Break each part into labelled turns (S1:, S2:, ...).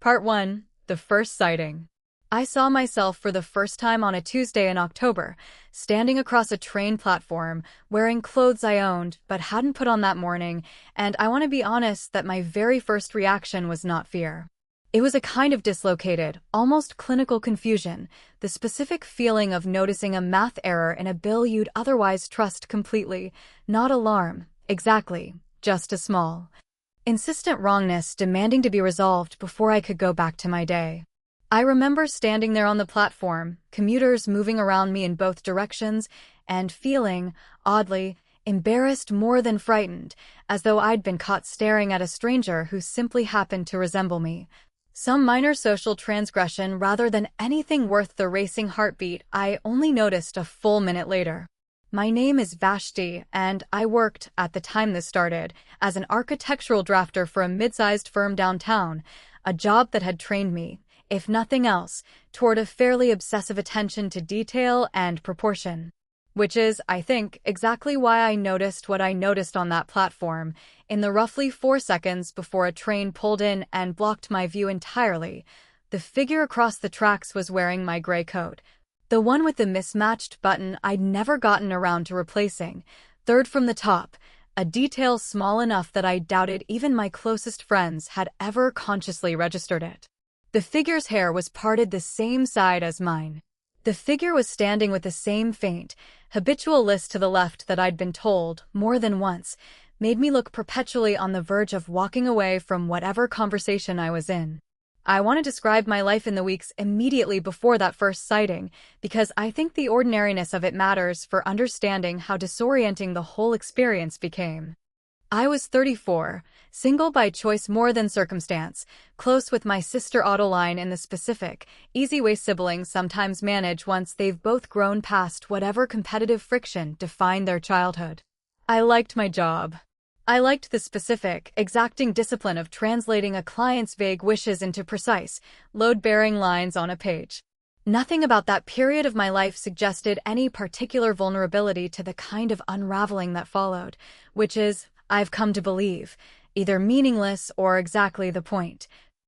S1: Part 1. The First Sighting. I saw myself for the first time on a Tuesday in October, standing across a train platform, wearing clothes I owned but hadn't put on that morning, and I want to be honest that my very first reaction was not fear. It was a kind of dislocated, almost clinical confusion, the specific feeling of noticing a math error in a bill you'd otherwise trust completely, not alarm, exactly, just a small, insistent wrongness demanding to be resolved before I could go back to my day. I remember standing there on the platform, commuters moving around me in both directions, and feeling, oddly, embarrassed more than frightened, as though I'd been caught staring at a stranger who simply happened to resemble me. Some minor social transgression rather than anything worth the racing heartbeat I only noticed a full minute later. My name is Vashti, and I worked, at the time this started, as an architectural drafter for a mid-sized firm downtown, a job that had trained me, if nothing else, toward a fairly obsessive attention to detail and proportion. Which is, I think, exactly why I noticed what I noticed on that platform, in the roughly 4 seconds before a train pulled in and blocked my view entirely. The figure across the tracks was wearing my gray coat, the one with the mismatched button I'd never gotten around to replacing, third from the top, a detail small enough that I doubted even my closest friends had ever consciously registered it. The figure's hair was parted the same side as mine. The figure was standing with the same faint, habitual lisp to the left that I'd been told, more than once, made me look perpetually on the verge of walking away from whatever conversation I was in. I want to describe my life in the weeks immediately before that first sighting, because I think the ordinariness of it matters for understanding how disorienting the whole experience became. I was 34, single by choice more than circumstance, close with my sister Autoline in the specific, easy way siblings sometimes manage once they've both grown past whatever competitive friction defined their childhood. I liked my job. I liked the specific, exacting discipline of translating a client's vague wishes into precise, load-bearing lines on a page. Nothing about that period of my life suggested any particular vulnerability to the kind of unraveling that followed, which is, I've come to believe, either meaningless or exactly the point,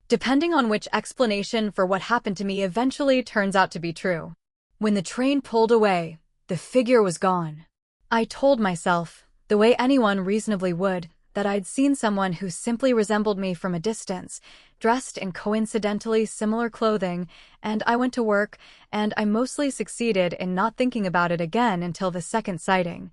S1: depending on which explanation for what happened to me eventually turns out to be true. When the train pulled away, the figure was gone. I told myself, the way anyone reasonably would, that I'd seen someone who simply resembled me from a distance, dressed in coincidentally similar clothing, and I went to work, and I mostly succeeded in not thinking about it again until the second sighting.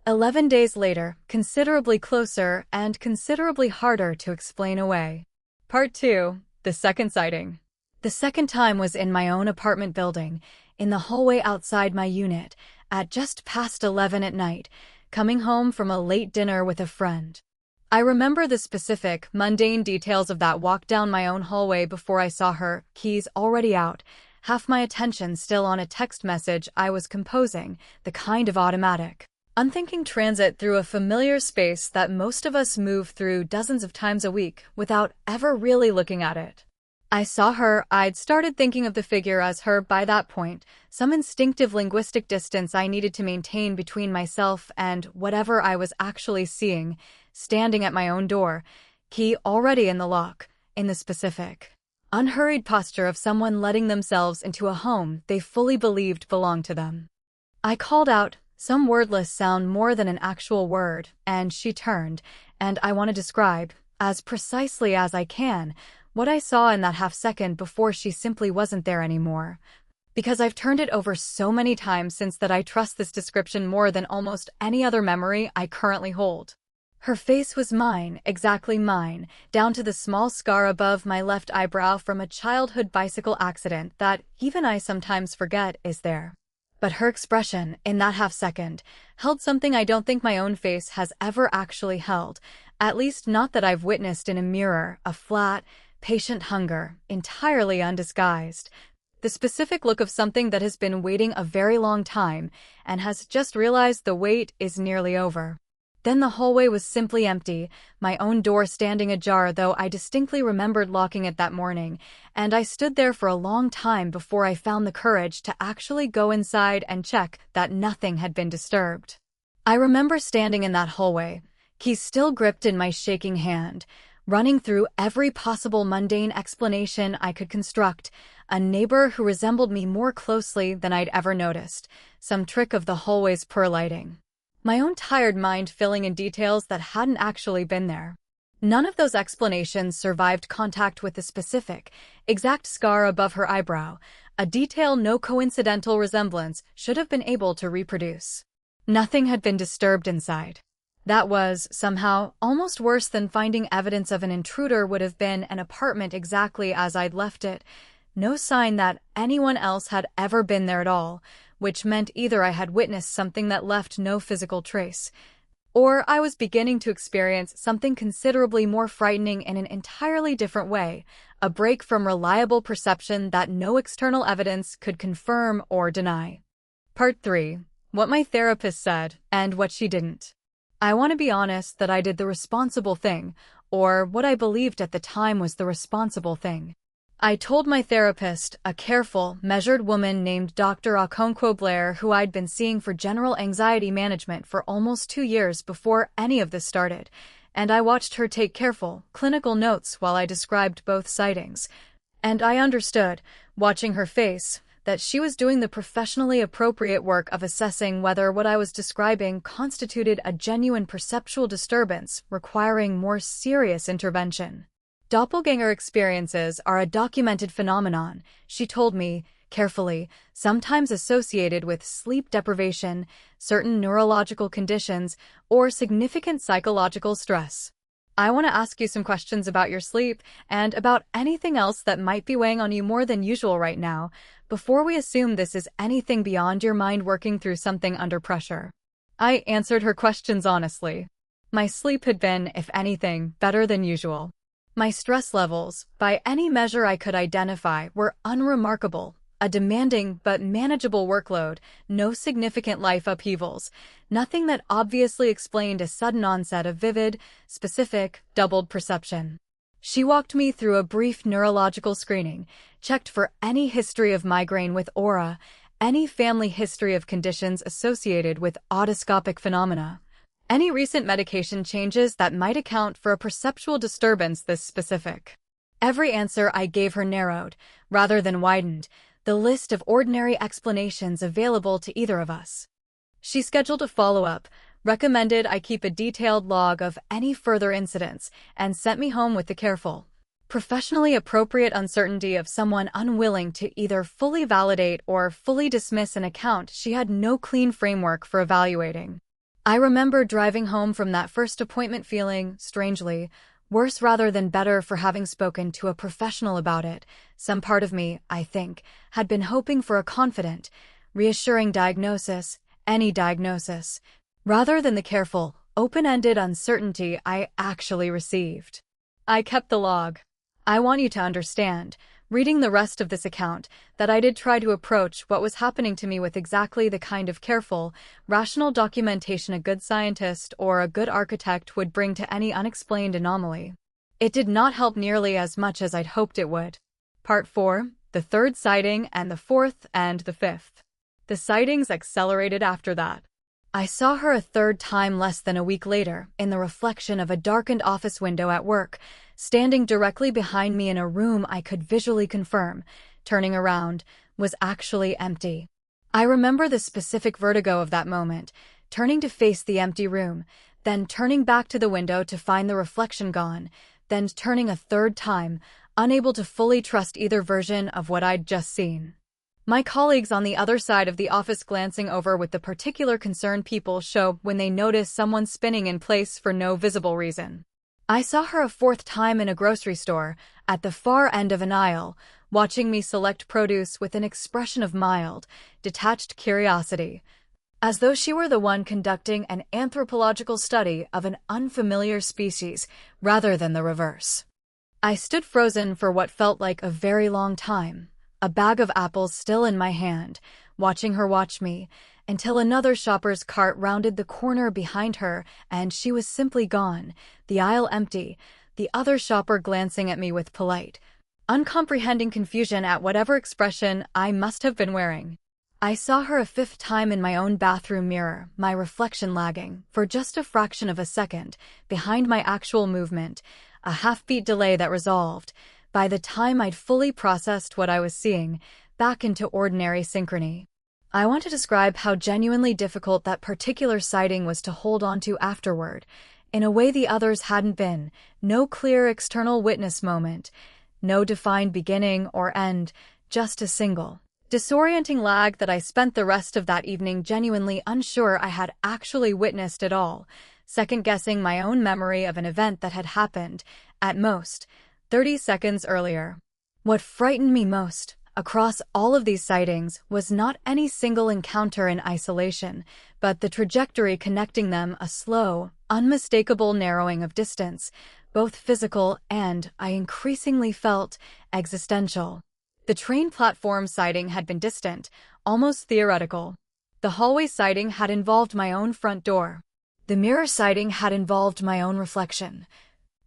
S1: 11 days later, considerably closer and considerably harder to explain away. Part 2. The Second Sighting. The second time was in my own apartment building, in the hallway outside my unit, at just past 11 at night, coming home from a late dinner with a friend. I remember the specific, mundane details of that walk down my own hallway before I saw her, keys already out, half my attention still on a text message I was composing, the kind of automatic, unthinking transit through a familiar space that most of us move through dozens of times a week without ever really looking at it. I saw her. I'd started thinking of the figure as her by that point, some instinctive linguistic distance I needed to maintain between myself and whatever I was actually seeing, standing at my own door, key already in the lock, in the specific, unhurried posture of someone letting themselves into a home they fully believed belonged to them. I called out, some wordless sound more than an actual word, and she turned, and I want to describe, as precisely as I can, what I saw in that half second before she simply wasn't there anymore. Because I've turned it over so many times since that I trust this description more than almost any other memory I currently hold. Her face was mine, exactly mine, down to the small scar above my left eyebrow from a childhood bicycle accident that even I sometimes forget is there. But her expression, in that half second, held something I don't think my own face has ever actually held, at least not that I've witnessed in a mirror, a flat, patient hunger, entirely undisguised. The specific look of something that has been waiting a very long time and has just realized the wait is nearly over. Then the hallway was simply empty, my own door standing ajar, though I distinctly remembered locking it that morning, and I stood there for a long time before I found the courage to actually go inside and check that nothing had been disturbed. I remember standing in that hallway, keys still gripped in my shaking hand, running through every possible mundane explanation I could construct. A neighbor who resembled me more closely than I'd ever noticed, some trick of the hallway's poor lighting. My own tired mind filling in details that hadn't actually been there. None of those explanations survived contact with the specific, exact scar above her eyebrow, a detail no coincidental resemblance should have been able to reproduce. Nothing had been disturbed inside. That was, somehow, almost worse than finding evidence of an intruder would have been. An apartment exactly as I'd left it. No sign that anyone else had ever been there at all, which meant either I had witnessed something that left no physical trace, or I was beginning to experience something considerably more frightening in an entirely different way, a break from reliable perception that no external evidence could confirm or deny. Part 3. What my therapist said, and what she didn't. I want to be honest that I did the responsible thing, or what I believed at the time was the responsible thing. I told my therapist, a careful, measured woman named Dr. Okonkwo Blair, who I'd been seeing for general anxiety management for almost 2 years before any of this started, and I watched her take careful, clinical notes while I described both sightings. And I understood, watching her face, that she was doing the professionally appropriate work of assessing whether what I was describing constituted a genuine perceptual disturbance requiring more serious intervention. Doppelganger experiences are a documented phenomenon, she told me, carefully, sometimes associated with sleep deprivation, certain neurological conditions, or significant psychological stress. I want to ask you some questions about your sleep and about anything else that might be weighing on you more than usual right now, before we assume this is anything beyond your mind working through something under pressure. I answered her questions honestly. My sleep had been, if anything, better than usual. My stress levels, by any measure I could identify, were unremarkable. A demanding but manageable workload, no significant life upheavals, nothing that obviously explained a sudden onset of vivid, specific, doubled perception. She walked me through a brief neurological screening, checked for any history of migraine with aura, any family history of conditions associated with otoscopic phenomena, any recent medication changes that might account for a perceptual disturbance this specific. Every answer I gave her narrowed, rather than widened, the list of ordinary explanations available to either of us. She scheduled a follow-up, recommended I keep a detailed log of any further incidents, and sent me home with the careful, professionally appropriate uncertainty of someone unwilling to either fully validate or fully dismiss an account she had no clean framework for evaluating. I remember driving home from that first appointment feeling, strangely, worse rather than better for having spoken to a professional about it. Some part of me, I think, had been hoping for a confident, reassuring diagnosis, any diagnosis, rather than the careful, open-ended uncertainty I actually received. I kept the log. I want you to understand, reading the rest of this account, that I did try to approach what was happening to me with exactly the kind of careful, rational documentation a good scientist or a good architect would bring to any unexplained anomaly. It did not help nearly as much as I'd hoped it would. Part 4, the third sighting and the fourth and the fifth. The sightings accelerated after that. I saw her a third time less than a week later, in the reflection of a darkened office window at work, standing directly behind me in a room I could visually confirm, turning around, was actually empty. I remember the specific vertigo of that moment, turning to face the empty room, then turning back to the window to find the reflection gone, then turning a third time, unable to fully trust either version of what I'd just seen. My colleagues on the other side of the office glancing over with the particular concern people show when they notice someone spinning in place for no visible reason. I saw her a fourth time in a grocery store, at the far end of an aisle, watching me select produce with an expression of mild, detached curiosity, as though she were the one conducting an anthropological study of an unfamiliar species, rather than the reverse. I stood frozen for what felt like a very long time, a bag of apples still in my hand, watching her watch me, until another shopper's cart rounded the corner behind her and she was simply gone, the aisle empty, the other shopper glancing at me with polite, uncomprehending confusion at whatever expression I must have been wearing. I saw her a fifth time in my own bathroom mirror, my reflection lagging, for just a fraction of a second, behind my actual movement, a half-beat delay that resolved, by the time I'd fully processed what I was seeing, back into ordinary synchrony. I want to describe how genuinely difficult that particular sighting was to hold on to afterward, in a way the others hadn't been. No clear external witness moment, no defined beginning or end, just a single, disorienting lag that I spent the rest of that evening genuinely unsure I had actually witnessed at all, second-guessing my own memory of an event that had happened, at most, 30 seconds earlier. What frightened me most, across all of these sightings, was not any single encounter in isolation, but the trajectory connecting them, a slow, unmistakable narrowing of distance, both physical and, I increasingly felt, existential. The train platform sighting had been distant, almost theoretical. The hallway sighting had involved my own front door. The mirror sighting had involved my own reflection.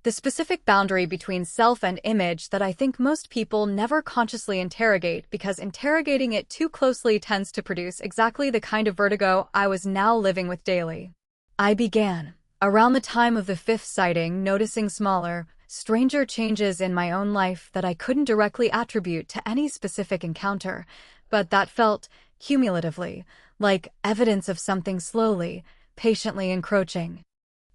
S1: The specific boundary between self and image that I think most people never consciously interrogate because interrogating it too closely tends to produce exactly the kind of vertigo I was now living with daily. I began, around the time of the fifth sighting, noticing smaller, stranger changes in my own life that I couldn't directly attribute to any specific encounter, but that felt, cumulatively, like evidence of something slowly, patiently encroaching.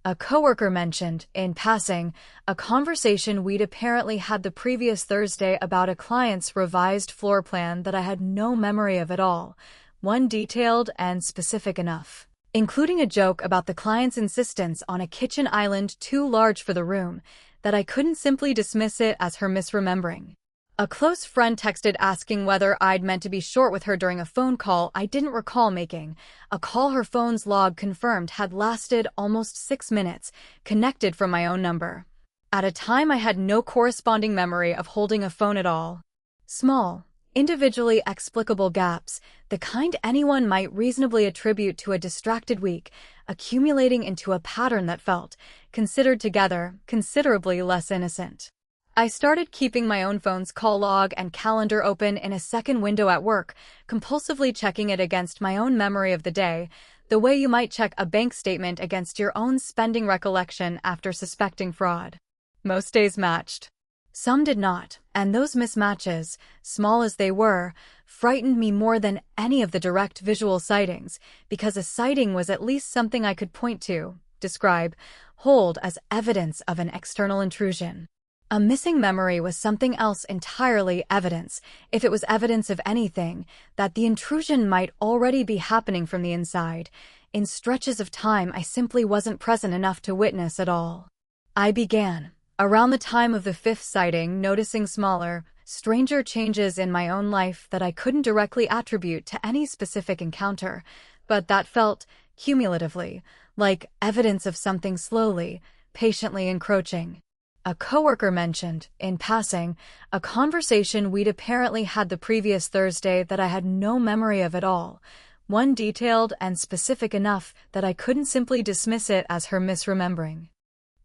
S1: A coworker mentioned, in passing, a conversation we'd apparently had the previous Thursday about a client's revised floor plan that I had no memory of at all, one detailed and specific enough, including a joke about the client's insistence on a kitchen island too large for the room, that I couldn't simply dismiss it as her misremembering. A close friend texted asking whether I'd meant to be short with her during a phone call I didn't recall making, a call her phone's log confirmed had lasted almost 6 minutes, connected from my own number. At a time I had no corresponding memory of holding a phone at all. Small, individually explicable gaps, the kind anyone might reasonably attribute to a distracted week, accumulating into a pattern that felt, considered together, considerably less innocent. I started keeping my own phone's call log and calendar open in a second window at work, compulsively checking it against my own memory of the day, the way you might check a bank statement against your own spending recollection after suspecting fraud. Most days matched. Some did not, and those mismatches, small as they were, frightened me more than any of the direct visual sightings, because a sighting was at least something I could point to, describe, hold as evidence of an external intrusion. A missing memory was something else entirely, evidence, if it was evidence of anything, that the intrusion might already be happening from the inside, in stretches of time I simply wasn't present enough to witness at all. I began, around the time of the fifth sighting, noticing smaller, stranger changes in my own life that I couldn't directly attribute to any specific encounter, but that felt, cumulatively, like evidence of something slowly, patiently encroaching. A coworker mentioned, in passing, a conversation we'd apparently had the previous Thursday that I had no memory of at all, one detailed and specific enough that I couldn't simply dismiss it as her misremembering.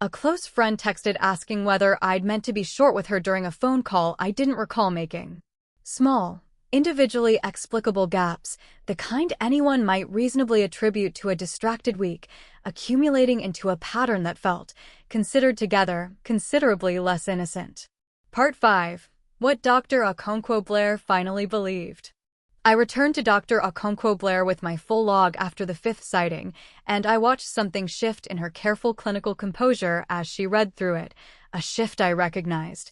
S1: A close friend texted asking whether I'd meant to be short with her during a phone call I didn't recall making. Small, individually explicable gaps, the kind anyone might reasonably attribute to a distracted week, accumulating into a pattern that felt, considered together, considerably less innocent. Part 5. What Dr. Okonkwo Blair finally believed. I returned to Dr. Okonkwo Blair with my full log after the fifth sighting, and I watched something shift in her careful clinical composure as she read through it, a shift I recognized.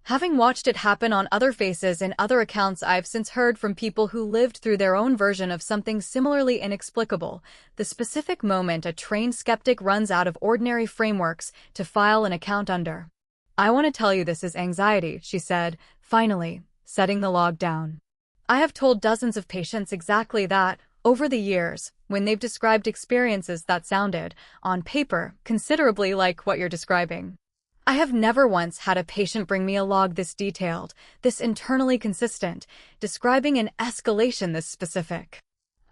S1: Having watched it happen on other faces in other accounts I've since heard from people who lived through their own version of something similarly inexplicable, the specific moment a trained skeptic runs out of ordinary frameworks to file an account under. I want to tell you this is anxiety, she said, finally, setting the log down. I have told dozens of patients exactly that, over the years, when they've described experiences that sounded, on paper, considerably like what you're describing. I have never once had a patient bring me a log this detailed, this internally consistent, describing an escalation this specific.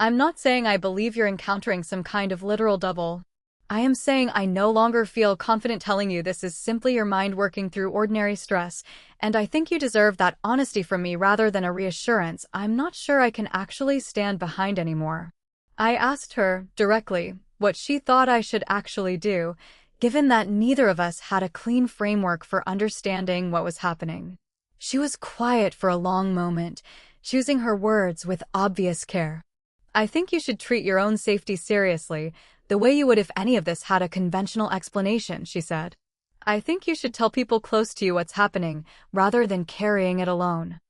S1: I'm not saying I believe you're encountering some kind of literal double. I am saying I no longer feel confident telling you this is simply your mind working through ordinary stress, and I think you deserve that honesty from me rather than a reassurance I'm not sure I can actually stand behind anymore. I asked her, directly, what she thought I should actually do, given that neither of us had a clean framework for understanding what was happening. She was quiet for a long moment, choosing her words with obvious care. I think you should treat your own safety seriously, the way you would if any of this had a conventional explanation, she said. I think you should tell people close to you what's happening, rather than carrying it alone.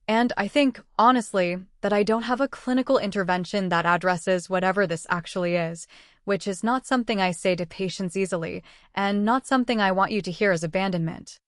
S1: And I think, honestly, that I don't have a clinical intervention that addresses whatever this actually is, which is not something I say to patients easily, and not something I want you to hear as abandonment.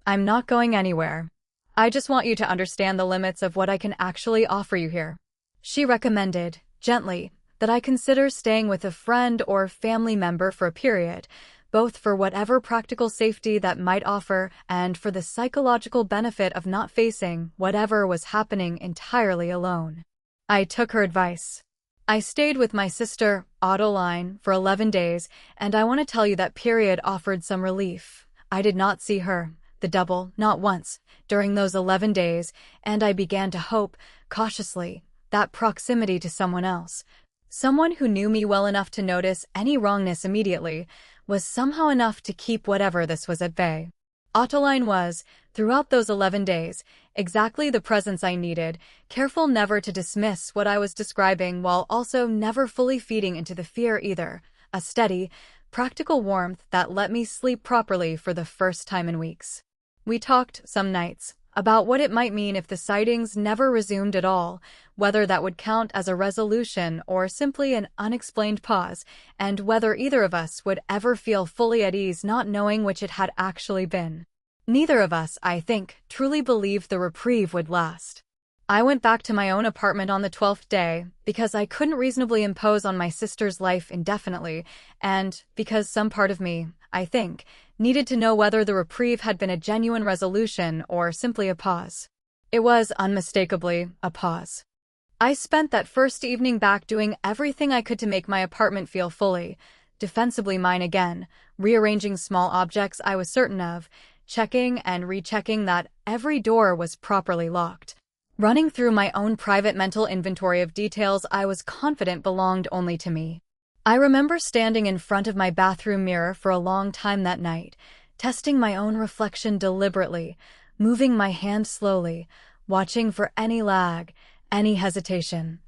S1: I'm not going anywhere. I just want you to understand the limits of what I can actually offer you here. She recommended, gently, that I consider staying with a friend or family member for a period, both for whatever practical safety that might offer and for the psychological benefit of not facing whatever was happening entirely alone. I took her advice. I stayed with my sister, Autoline, for 11 days, and I want to tell you that period offered some relief. I did not see her, the double, not once, during those 11 days, and I began to hope, cautiously, that proximity to someone else, someone who knew me well enough to notice any wrongness immediately, was somehow enough to keep whatever this was at bay. Autoline was, throughout those 11 days, exactly the presence I needed, careful never to dismiss what I was describing while also never fully feeding into the fear either, a steady, practical warmth that let me sleep properly for the first time in weeks. We talked, some nights, about what it might mean if the sightings never resumed at all, whether that would count as a resolution or simply an unexplained pause, and whether either of us would ever feel fully at ease not knowing which it had actually been. Neither of us, I think, truly believed the reprieve would last. I went back to my own apartment on the 12th day because I couldn't reasonably impose on my sister's life indefinitely, and because some part of me, I think, needed to know whether the reprieve had been a genuine resolution or simply a pause. It was, unmistakably, a pause. I spent that first evening back doing everything I could to make my apartment feel fully, defensibly mine again, rearranging small objects I was certain of, checking and rechecking that every door was properly locked, running through my own private mental inventory of details I was confident belonged only to me. I remember standing in front of my bathroom mirror for a long time that night, testing my own reflection deliberately, moving my hand slowly, watching for any lag, any hesitation,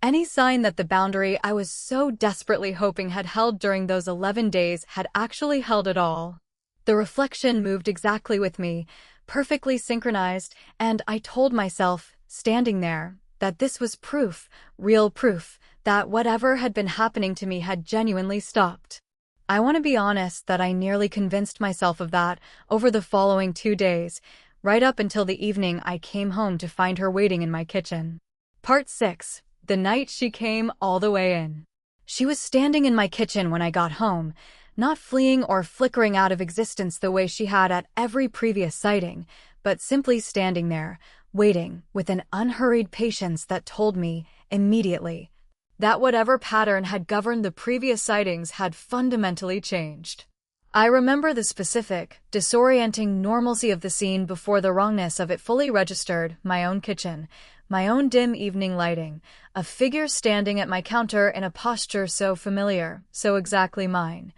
S1: any sign that the boundary I was so desperately hoping had held during those 11 days had actually held at all. The reflection moved exactly with me, perfectly synchronized, and I told myself, standing there, that this was proof, real proof, that whatever had been happening to me had genuinely stopped. I want to be honest that I nearly convinced myself of that over the following 2 days, right up until the evening I came home to find her waiting in my kitchen. Part 6. The night she came all the way in. She was standing in my kitchen when I got home, not fleeing or flickering out of existence the way she had at every previous sighting, but simply standing there, waiting, with an unhurried patience that told me, immediately, that whatever pattern had governed the previous sightings had fundamentally changed. I remember the specific, disorienting normalcy of the scene before the wrongness of it fully registered, my own kitchen, my own dim evening lighting, a figure standing at my counter in a posture so familiar, so exactly mine,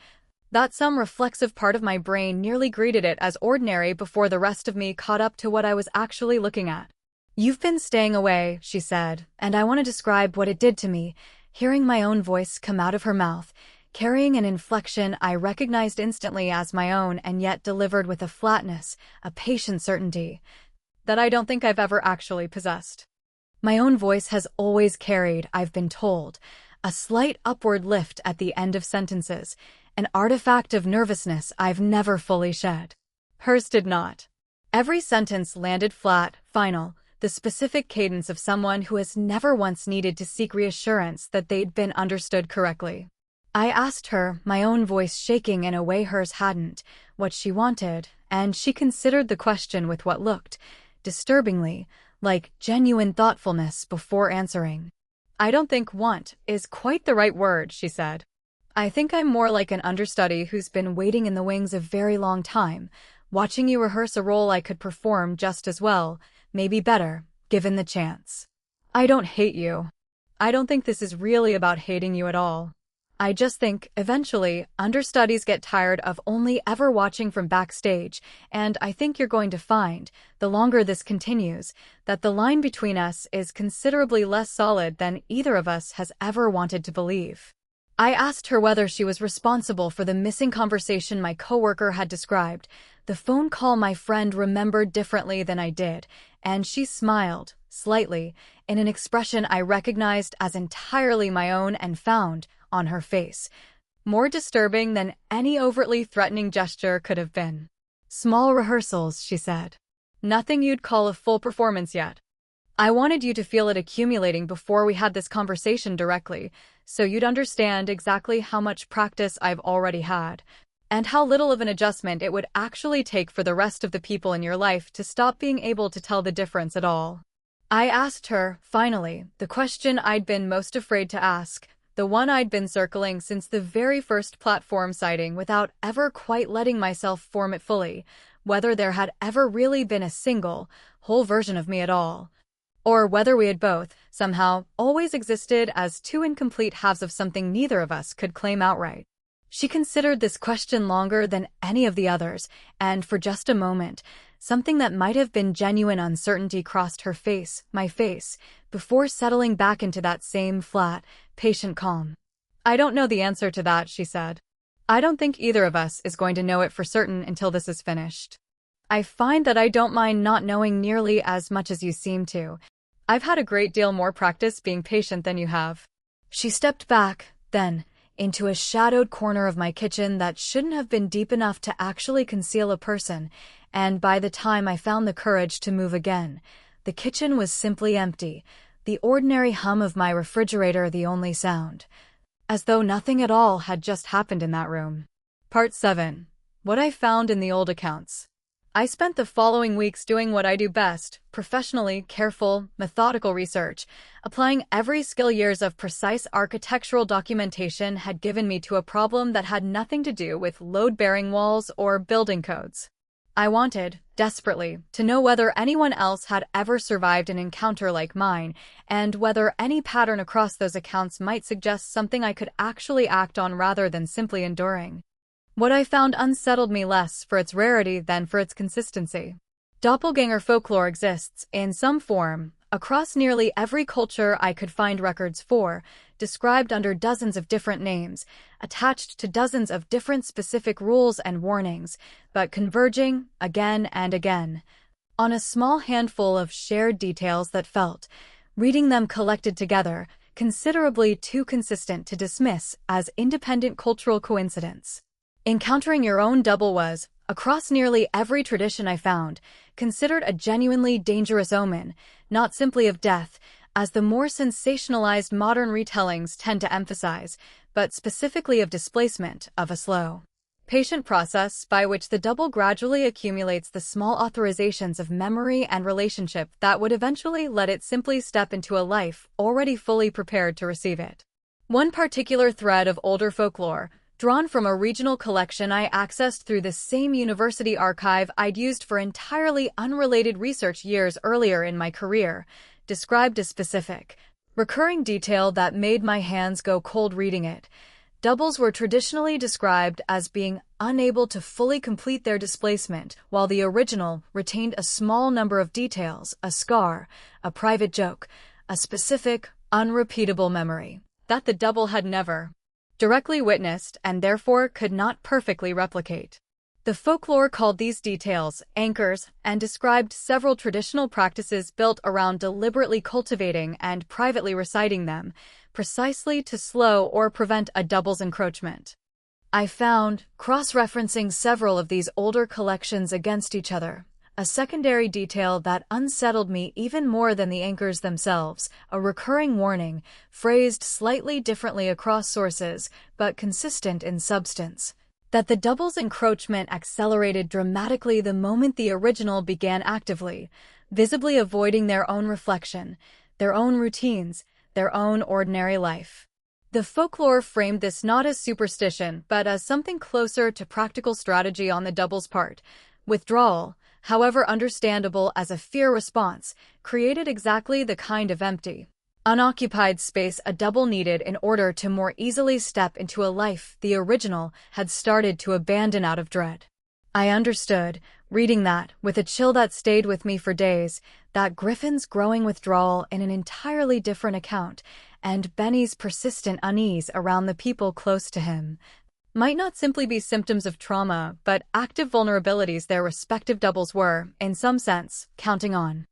S1: that some reflexive part of my brain nearly greeted it as ordinary before the rest of me caught up to what I was actually looking at. "You've been staying away," she said, and I want to describe what it did to me, hearing my own voice come out of her mouth, carrying an inflection I recognized instantly as my own and yet delivered with a flatness, a patient certainty, that I don't think I've ever actually possessed. My own voice has always carried, I've been told, a slight upward lift at the end of sentences, an artifact of nervousness I've never fully shed. Hers did not. Every sentence landed flat, final, the specific cadence of someone who has never once needed to seek reassurance that they'd been understood correctly. I asked her, my own voice shaking in a way hers hadn't, what she wanted, and she considered the question with what looked, disturbingly, like genuine thoughtfulness before answering. "I don't think want is quite the right word," she said. "I think I'm more like an understudy who's been waiting in the wings a very long time, watching you rehearse a role I could perform just as well, maybe better, given the chance. I don't hate you. I don't think this is really about hating you at all. I just think, eventually, understudies get tired of only ever watching from backstage, and I think you're going to find, the longer this continues, that the line between us is considerably less solid than either of us has ever wanted to believe. I asked her whether she was responsible for the missing conversation my coworker had described, the phone call my friend remembered differently than I did, and she smiled, slightly, in an expression I recognized as entirely my own and found, on her face, more disturbing than any overtly threatening gesture could have been. "Small rehearsals," she said. "Nothing you'd call a full performance yet. I wanted you to feel it accumulating before we had this conversation directly, so you'd understand exactly how much practice I've already had, and how little of an adjustment it would actually take for the rest of the people in your life to stop being able to tell the difference at all." I asked her, finally, the question I'd been most afraid to ask, the one I'd been circling since the very first platform sighting without ever quite letting myself form it fully, whether there had ever really been a single, whole version of me at all, or whether we had both, somehow, always existed as two incomplete halves of something neither of us could claim outright. She considered this question longer than any of the others, and for just a moment, something that might have been genuine uncertainty crossed her face, my face, before settling back into that same flat, patient calm. "I don't know the answer to that," she said. "I don't think either of us is going to know it for certain until this is finished. I find that I don't mind not knowing nearly as much as you seem to. I've had a great deal more practice being patient than you have." She stepped back, then, into a shadowed corner of my kitchen that shouldn't have been deep enough to actually conceal a person, and by the time I found the courage to move again, the kitchen was simply empty, the ordinary hum of my refrigerator the only sound, as though nothing at all had just happened in that room. Part 7. What I found in the old accounts. I spent the following weeks doing what I do best, professionally careful, methodical research, applying every skill years of precise architectural documentation had given me to a problem that had nothing to do with load-bearing walls or building codes. I wanted, desperately, to know whether anyone else had ever survived an encounter like mine, and whether any pattern across those accounts might suggest something I could actually act on rather than simply enduring. What I found unsettled me less for its rarity than for its consistency. Doppelganger folklore exists, in some form, across nearly every culture I could find records for, described under dozens of different names, attached to dozens of different specific rules and warnings, but converging, again and again, on a small handful of shared details that felt, reading them collected together, considerably too consistent to dismiss as independent cultural coincidence. Encountering your own double was, across nearly every tradition I found, considered a genuinely dangerous omen, not simply of death, as the more sensationalized modern retellings tend to emphasize, but specifically of displacement, of a slow, patient process by which the double gradually accumulates the small authorizations of memory and relationship that would eventually let it simply step into a life already fully prepared to receive it. One particular thread of older folklore, drawn from a regional collection I accessed through the same university archive I'd used for entirely unrelated research years earlier in my career, described a specific, recurring detail that made my hands go cold reading it. Doubles were traditionally described as being unable to fully complete their displacement, while the original retained a small number of details, a scar, a private joke, a specific, unrepeatable memory, that the double had never directly witnessed and therefore could not perfectly replicate. The folklore called these details anchors and described several traditional practices built around deliberately cultivating and privately reciting them, precisely to slow or prevent a double's encroachment. I found, cross-referencing several of these older collections against each other, a secondary detail that unsettled me even more than the anchors themselves, a recurring warning, phrased slightly differently across sources, but consistent in substance, that the double's encroachment accelerated dramatically the moment the original began actively, visibly avoiding their own reflection, their own routines, their own ordinary life. The folklore framed this not as superstition, but as something closer to practical strategy on the double's part. Withdrawal, however understandable as a fear response, created exactly the kind of empty, Unoccupied space a double needed in order to more easily step into a life the original had started to abandon out of dread. I understood, reading that, with a chill that stayed with me for days, that Griffin's growing withdrawal in an entirely different account, and Benny's persistent unease around the people close to him, might not simply be symptoms of trauma, but active vulnerabilities their respective doubles were, in some sense, counting on.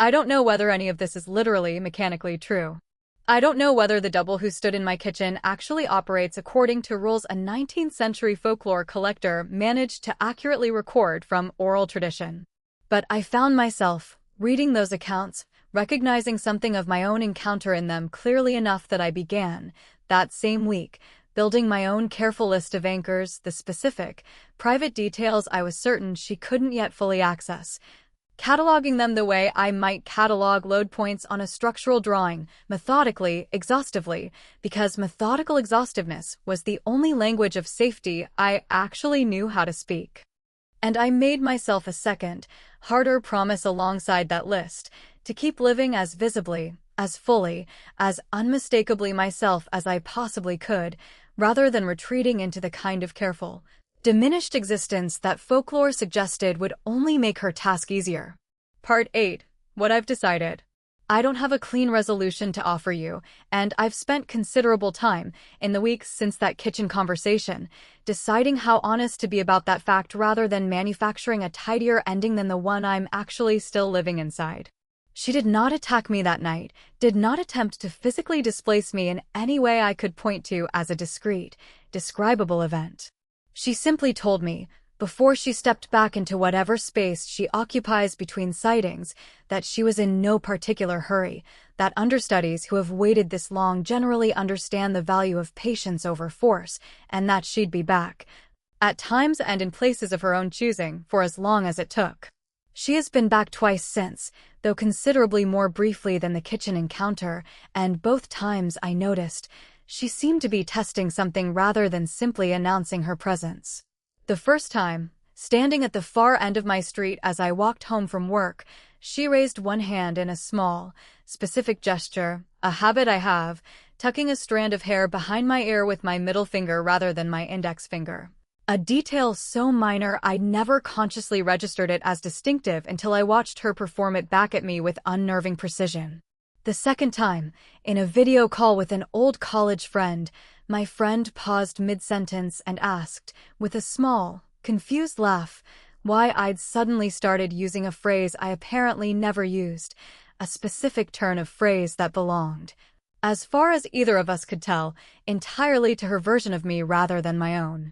S1: I don't know whether any of this is literally mechanically true. I don't know whether the double who stood in my kitchen actually operates according to rules a 19th century folklore collector managed to accurately record from oral tradition. But I found myself, reading those accounts, recognizing something of my own encounter in them clearly enough that I began, that same week, building my own careful list of anchors, the specific, private details I was certain she couldn't yet fully access, cataloging them the way I might catalog load points on a structural drawing, methodically, exhaustively, because methodical exhaustiveness was the only language of safety I actually knew how to speak. And I made myself a second, harder promise alongside that list, to keep living as visibly, as fully, as unmistakably myself as I possibly could, rather than retreating into the kind of careful, diminished existence that folklore suggested would only make her task easier. Part 8. What I've decided. I don't have a clean resolution to offer you, and I've spent considerable time, in the weeks since that kitchen conversation, deciding how honest to be about that fact rather than manufacturing a tidier ending than the one I'm actually still living inside. She did not attack me that night, did not attempt to physically displace me in any way I could point to as a discrete, describable event. She simply told me, before she stepped back into whatever space she occupies between sightings, that she was in no particular hurry, that understudies who have waited this long generally understand the value of patience over force, and that she'd be back, at times and in places of her own choosing, for as long as it took. She has been back twice since, though considerably more briefly than the kitchen encounter, and both times I noticed, she seemed to be testing something rather than simply announcing her presence. The first time, standing at the far end of my street as I walked home from work, she raised one hand in a small, specific gesture, a habit I have, tucking a strand of hair behind my ear with my middle finger rather than my index finger. A detail so minor I'd never consciously registered it as distinctive until I watched her perform it back at me with unnerving precision. The second time, in a video call with an old college friend, my friend paused mid-sentence and asked, with a small, confused laugh, why I'd suddenly started using a phrase I apparently never used, a specific turn of phrase that belonged, as far as either of us could tell, entirely to her version of me rather than my own.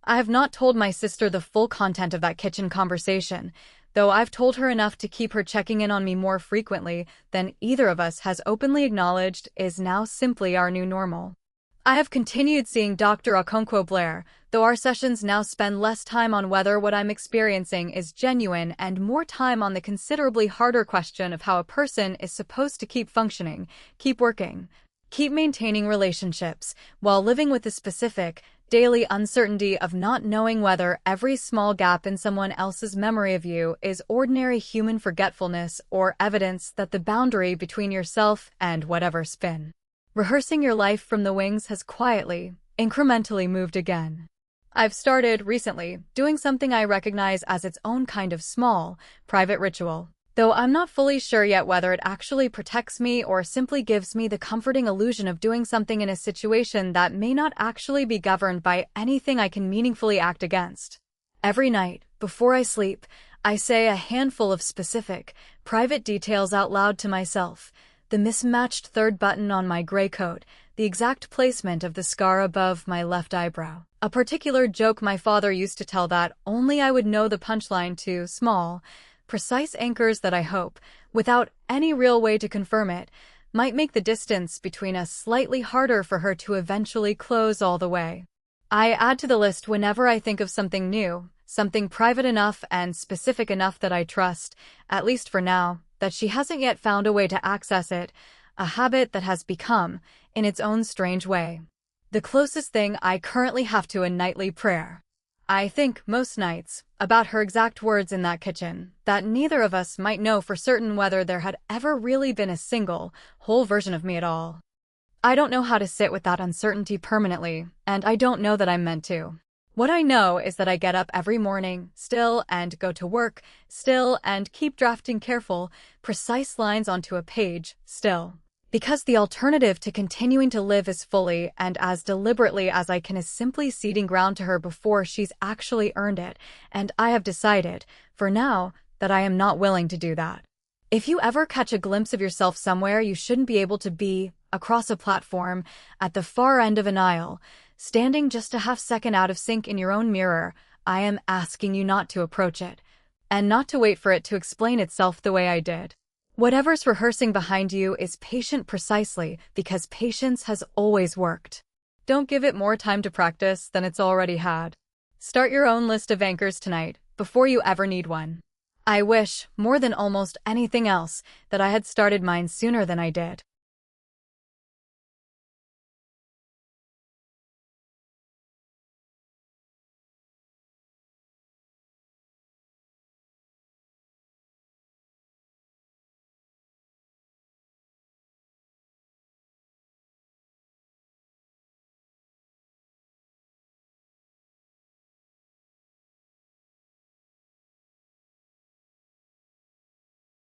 S1: I have not told my sister the full content of that kitchen conversation, though I've told her enough to keep her checking in on me more frequently than either of us has openly acknowledged is now simply our new normal. I have continued seeing Dr. Okonkwo Blair, though our sessions now spend less time on whether what I'm experiencing is genuine and more time on the considerably harder question of how a person is supposed to keep functioning, keep working, keep maintaining relationships, while living with the specific, daily uncertainty of not knowing whether every small gap in someone else's memory of you is ordinary human forgetfulness or evidence that the boundary between yourself and whatever's been rehearsing your life from the wings has quietly, incrementally moved again. I've started, recently, doing something I recognize as its own kind of small, private ritual, though I'm not fully sure yet whether it actually protects me or simply gives me the comforting illusion of doing something in a situation that may not actually be governed by anything I can meaningfully act against. Every night, before I sleep, I say a handful of specific, private details out loud to myself. The mismatched third button on my gray coat, the exact placement of the scar above my left eyebrow. A particular joke my father used to tell that only I would know the punchline to small, precise anchors that I hope, without any real way to confirm it, might make the distance between us slightly harder for her to eventually close all the way. I add to the list whenever I think of something new, something private enough and specific enough that I trust, at least for now, that she hasn't yet found a way to access it, a habit that has become, in its own strange way, the closest thing I currently have to a nightly prayer. I think most nights, about her exact words in that kitchen, that neither of us might know for certain whether there had ever really been a single, whole version of me at all. I don't know how to sit with that uncertainty permanently, and I don't know that I'm meant to. What I know is that I get up every morning, still, and go to work, still, and keep drafting careful, precise lines onto a page, still. Because the alternative to continuing to live as fully and as deliberately as I can is simply ceding ground to her before she's actually earned it, and I have decided, for now, that I am not willing to do that. If you ever catch a glimpse of yourself somewhere you shouldn't be able to be, across a platform, at the far end of an aisle, standing just a half-second out of sync in your own mirror, I am asking you not to approach it, and not to wait for it to explain itself the way I did. Whatever's rehearsing behind you is patient precisely because patience has always worked. Don't give it more time to practice than it's already had. Start your own list of anchors tonight, before you ever need one. I wish, more than almost anything else, that I had started mine sooner than I did.